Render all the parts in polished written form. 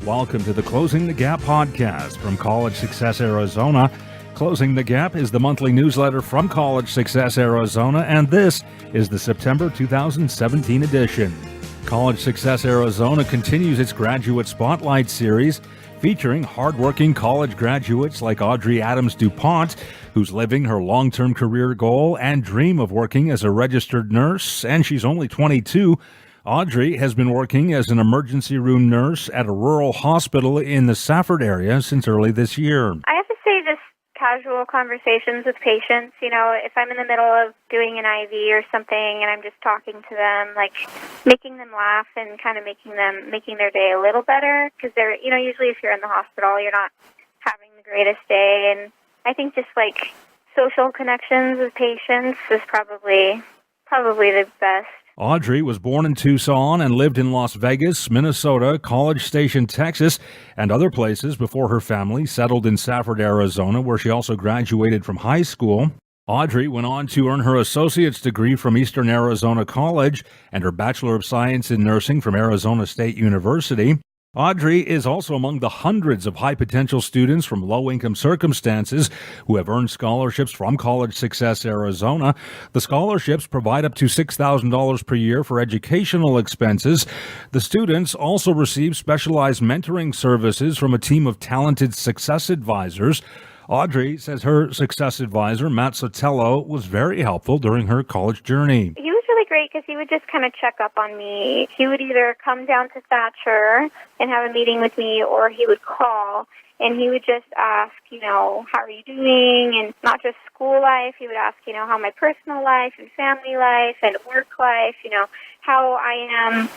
Welcome to the Closing the Gap podcast from College Success Arizona. Closing the Gap is the monthly newsletter from College Success Arizona, and this is the September 2017 edition. College Success Arizona continues its Graduate Spotlight series, featuring hardworking college graduates like Audree Adams Dupont, who's living her long-term career goal and dream of working as a registered nurse, and she's only 22. Audree has been working as an emergency room nurse at a rural hospital in the Safford area since early this year. I have to say, just casual conversations with patients. You know, if I'm in the middle of doing an IV or something and I'm just talking to them, like making them laugh and kind of making their day a little better, because they're, you know, usually if you're in the hospital, you're not having the greatest day. And I think just like social connections with patients is probably the best. Audree was born in Tucson and lived in Las Vegas, Minnesota, College Station, Texas, and other places before her family settled in Safford, Arizona, where she also graduated from high school. Audree went on to earn her associate's degree from Eastern Arizona College and her Bachelor of Science in Nursing from Arizona State University. Audree is also among the hundreds of high-potential students from low-income circumstances who have earned scholarships from College Success Arizona. The scholarships provide up to $6,000 per year for educational expenses. The students also receive specialized mentoring services from a team of talented success advisors. Audree says her success advisor, Matt Sotelo, was very helpful during her college journey. He was really great because he would just kind of check up on me. He would either come down to Thatcher and have a meeting with me, or he would call and he would just ask, you know, how are you doing? And not just school life. He would ask, you know, how my personal life and family life and work life, you know, how I am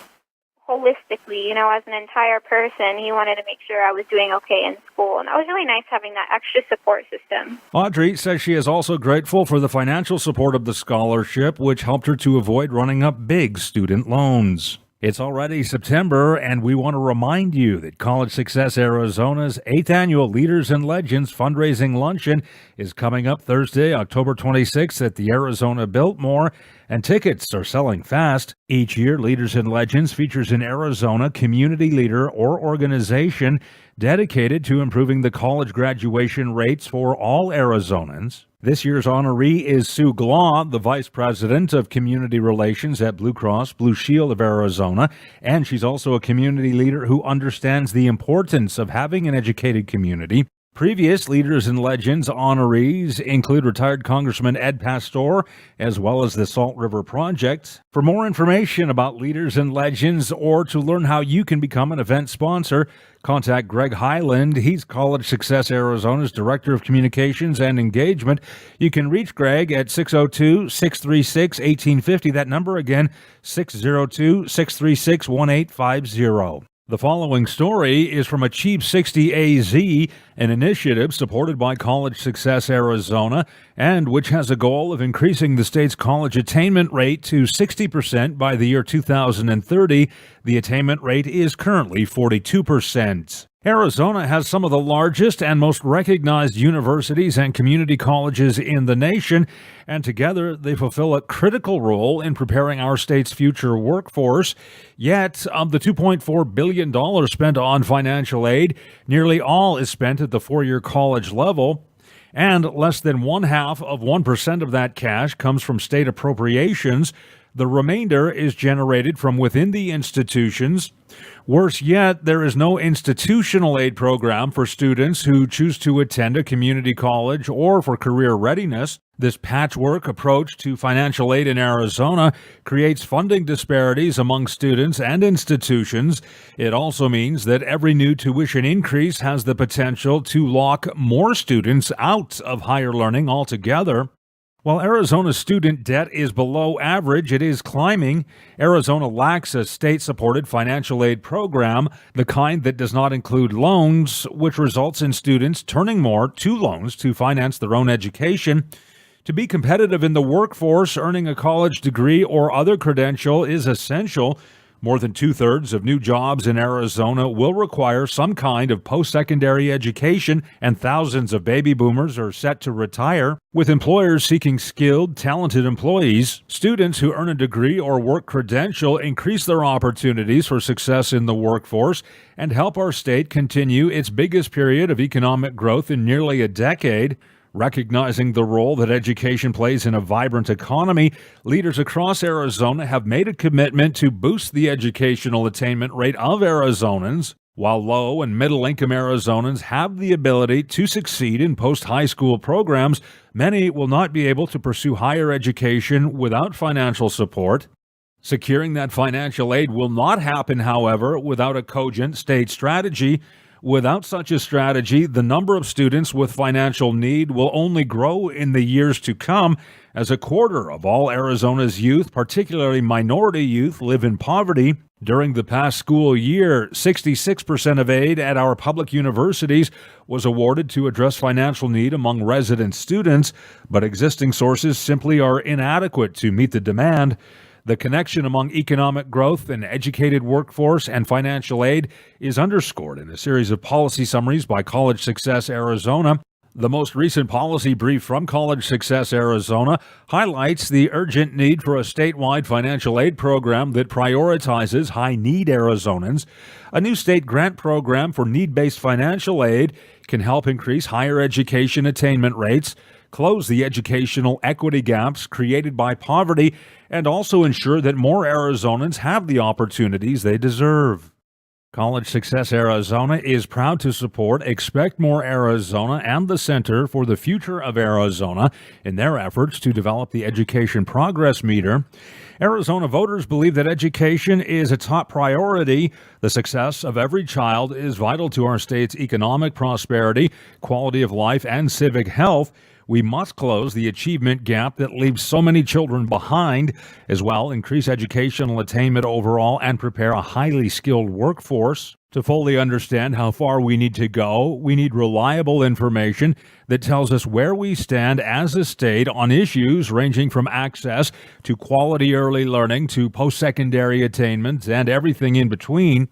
holistically, you know, as an entire person. He wanted to make sure I was doing okay in school, and that was really nice having that extra support system. Audree says she is also grateful for the financial support of the scholarship, which helped her to avoid running up big student loans. It's already September, and we want to remind you that College Success Arizona's 8th Annual Leaders and Legends Fundraising Luncheon is coming up Thursday, October 26th at the Arizona Biltmore, and tickets are selling fast. Each year, Leaders and Legends features an Arizona community leader or organization dedicated to improving the college graduation rates for all Arizonans. This year's honoree is Sue Glaw, the Vice President of Community Relations at Blue Cross Blue Shield of Arizona, and she's also a community leader who understands the importance of having an educated community. Previous Leaders and Legends honorees include retired Congressman Ed Pastor, as well as the Salt River Project. For more information about Leaders and Legends, or to learn how you can become an event sponsor, contact Greg Highland. He's College Success Arizona's Director of Communications and Engagement. You can reach Greg at 602-636-1850. That number again, 602-636-1850. The following story is from Achieve 60 AZ, an initiative supported by College Success Arizona, and which has a goal of increasing the state's college attainment rate to 60% by the year 2030. The attainment rate is currently 42%. Arizona has some of the largest and most recognized universities and community colleges in the nation, and together they fulfill a critical role in preparing our state's future workforce. Yet, of the $2.4 billion spent on financial aid, nearly all is spent at the four-year college level, and less than 0.5% of that cash comes from state appropriations. The remainder is generated from within the institutions. Worse yet, there is no institutional aid program for students who choose to attend a community college or for career readiness. This patchwork approach to financial aid in Arizona creates funding disparities among students and institutions. It also means that every new tuition increase has the potential to lock more students out of higher learning altogether. While Arizona's student debt is below average, it is climbing. Arizona lacks a state-supported financial aid program, the kind that does not include loans, which results in students turning more to loans to finance their own education. To be competitive in the workforce, earning a college degree or other credential is essential. More than two-thirds of new jobs in Arizona will require some kind of post-secondary education, and thousands of baby boomers are set to retire, with employers seeking skilled, talented employees. Students who earn a degree or work credential increase their opportunities for success in the workforce and help our state continue its biggest period of economic growth in nearly a decade. Recognizing the role that education plays in a vibrant economy, leaders across Arizona have made a commitment to boost the educational attainment rate of Arizonans. While low and middle-income Arizonans have the ability to succeed in post-high school programs, many will not be able to pursue higher education without financial support. Securing that financial aid will not happen, however, without a cogent state strategy. Without such a strategy, the number of students with financial need will only grow in the years to come, as a quarter of all Arizona's youth, particularly minority youth, live in poverty. During the past school year, 66% of aid at our public universities was awarded to address financial need among resident students, but existing sources simply are inadequate to meet the demand. The connection among economic growth, an educated workforce, and financial aid is underscored in a series of policy summaries by College Success Arizona. The most recent policy brief from College Success Arizona highlights the urgent need for a statewide financial aid program that prioritizes high-need Arizonans. A new state grant program for need-based financial aid can help increase higher education attainment rates, close the educational equity gaps created by poverty, and also ensure that more Arizonans have the opportunities they deserve. College Success Arizona is proud to support Expect More Arizona and the Center for the Future of Arizona in their efforts to develop the Education Progress Meter. Arizona voters believe that education is a top priority. The success of every child is vital to our state's economic prosperity, quality of life, and civic health. We must close the achievement gap that leaves so many children behind, as well increase educational attainment overall, and prepare a highly skilled workforce. To fully understand how far we need to go, we need reliable information that tells us where we stand as a state on issues ranging from access to quality early learning to post-secondary attainment and everything in between.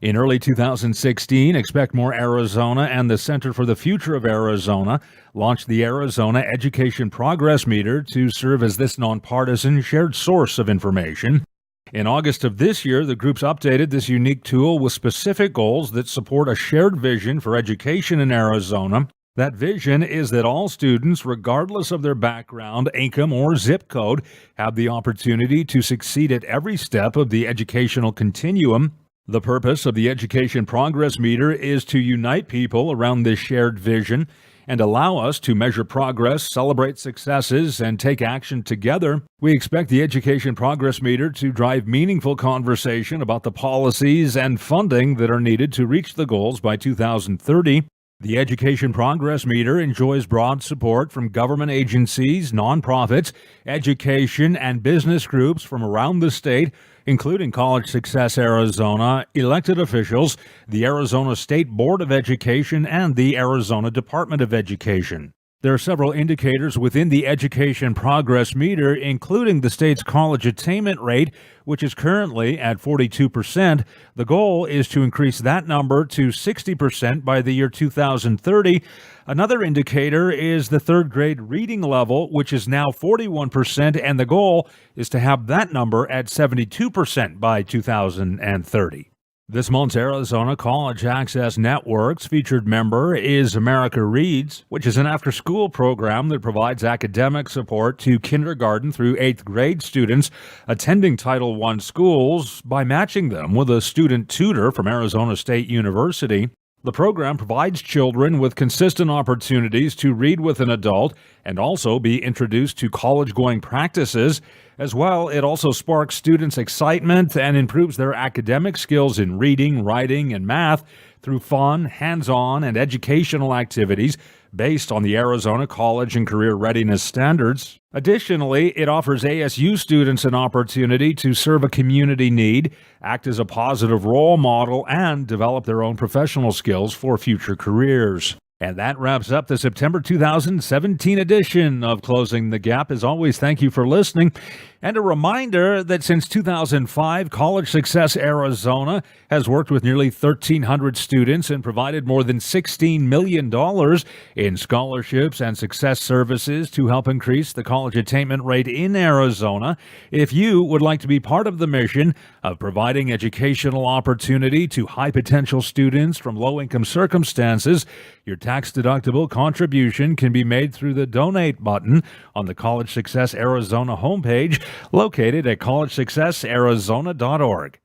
In early 2016, Expect More Arizona and the Center for the Future of Arizona launched the Arizona Education Progress Meter to serve as this nonpartisan shared source of information. In August of this year, the groups updated this unique tool with specific goals that support a shared vision for education in Arizona. That vision is that all students, regardless of their background, income, or zip code, have the opportunity to succeed at every step of the educational continuum. The purpose of the Education Progress Meter is to unite people around this shared vision and allow us to measure progress, celebrate successes, and take action together. We expect the Education Progress Meter to drive meaningful conversation about the policies and funding that are needed to reach the goals by 2030. The Education Progress Meter enjoys broad support from government agencies, nonprofits, education, and business groups from around the state, including College Success Arizona, elected officials, the Arizona State Board of Education, and the Arizona Department of Education. There are several indicators within the Education Progress Meter, including the state's college attainment rate, which is currently at 42%. The goal is to increase that number to 60% by the year 2030. Another indicator is the third grade reading level, which is now 41%, and the goal is to have that number at 72% by 2030. This month's Arizona College Access Network's featured member is America Reads, which is an after-school program that provides academic support to kindergarten through 8th grade students attending Title I schools by matching them with a student tutor from Arizona State University. The program provides children with consistent opportunities to read with an adult and also be introduced to college-going practices. As well, it also sparks students' excitement and improves their academic skills in reading, writing, and math through fun, hands-on, and educational activities based on the Arizona College and Career Readiness Standards. Additionally, it offers ASU students an opportunity to serve a community need, act as a positive role model, and develop their own professional skills for future careers. And that wraps up the September 2017 edition of Closing the Gap. As always, thank you for listening. And a reminder that since 2005, College Success Arizona has worked with nearly 1,300 students and provided more than $16 million in scholarships and success services to help increase the college attainment rate in Arizona. If you would like to be part of the mission of providing educational opportunity to high-potential students from low-income circumstances, your tax-deductible contribution can be made through the Donate button on the College Success Arizona homepage, located at collegesuccessarizona.org.